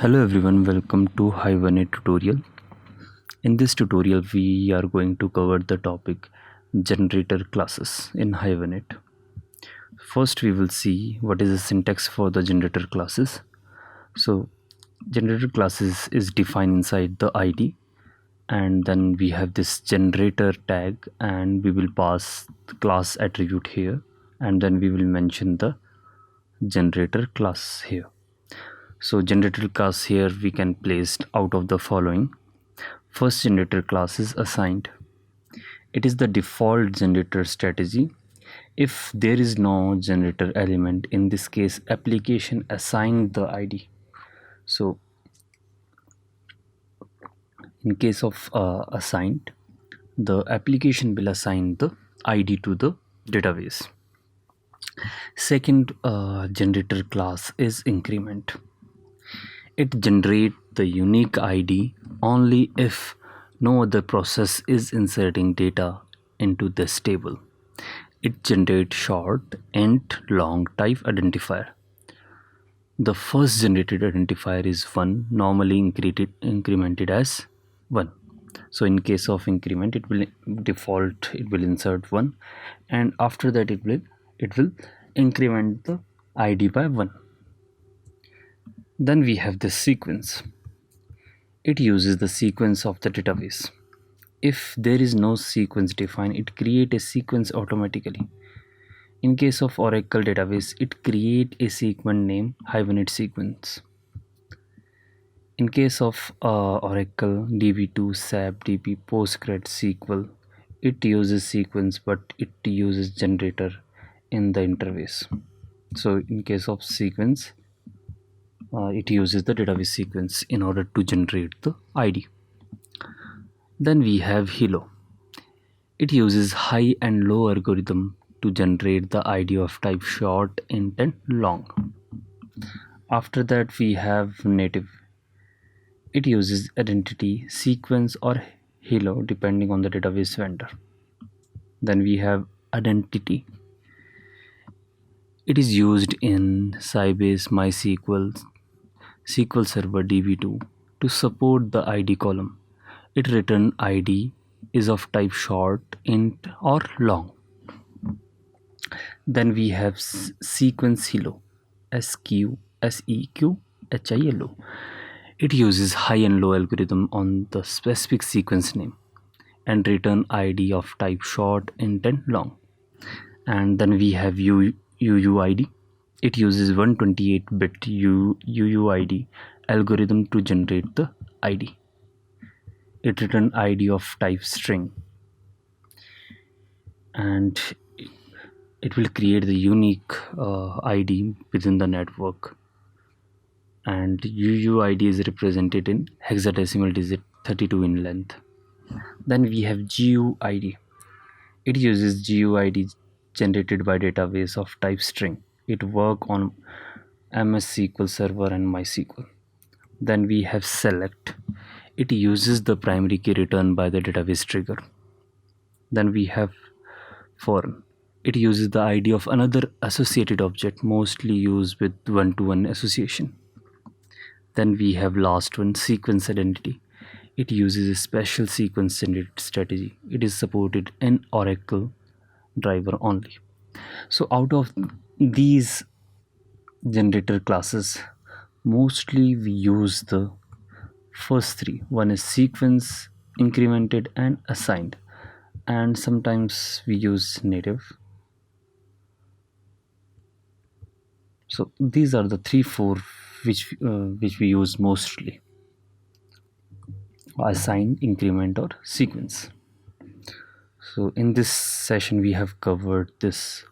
Hello everyone, welcome to Hibernate tutorial. In this tutorial, we are going to cover the topic generator classes in Hibernate. First, we will see what is the syntax for the generator classes. So, generator classes is defined inside the ID, and then we have this generator tag, and we will pass the class attribute here, and then we will mention the generator class here. So generator class here we can place out of the following. First generator class is assigned. It is the default generator strategy. If there is no generator element, in this case application assign the ID. So in case of assigned, the application will assign the ID to the database. Second generator class is increment. It generates the unique ID only if no other process is inserting data into this table. It generates short, int, long type identifier. The first generated identifier is 1, normally incremented as 1. So in case of increment, it will insert 1, and after that it will increment the ID by 1. Then we have the sequence. It uses the sequence of the database. If there is no sequence defined, it creates a sequence automatically. In case of Oracle database, it creates a sequence named Hibernate sequence. In case of Oracle DB2, SAP, DB, Postgres, SQL, it uses sequence, but it uses generator in the interface. So in case of sequence, it uses the database sequence in order to generate the ID. Then we have Hilo. It uses high and low algorithm to generate the ID of type short, int, and long. After that we have native. It uses identity, sequence, or Hilo depending on the database vendor. Then we have identity. It is used in Sybase, MySQL, SQL Server DB2 to support the ID column. It return ID is of type short, int, or long. Then we have sequence Hilo, SEQHILO. It uses high and low algorithm on the specific sequence name and return ID of type short, int, and long. And then we have uuid. It uses 128-bit uuid algorithm to generate the ID. It return ID of type string, and it will create the unique ID within the network. And uuid is represented in hexadecimal digit 32 in length. Then we have GUID. It uses GUID generated by database of type string. It work on MS SQL Server and MySQL. Then we have select. It uses the primary key returned by the database trigger. Then we have foreign. It uses the ID of another associated object, mostly used with one-to-one association. Then we have last one, sequence identity. It uses a special sequence generated strategy. It is supported in Oracle driver only. So out of these generator classes, mostly we use the first three. One is sequence, incremented, and assigned, and sometimes we use native. So these are the 3-4 which we use mostly: assign, increment, or sequence. So in this session we have covered this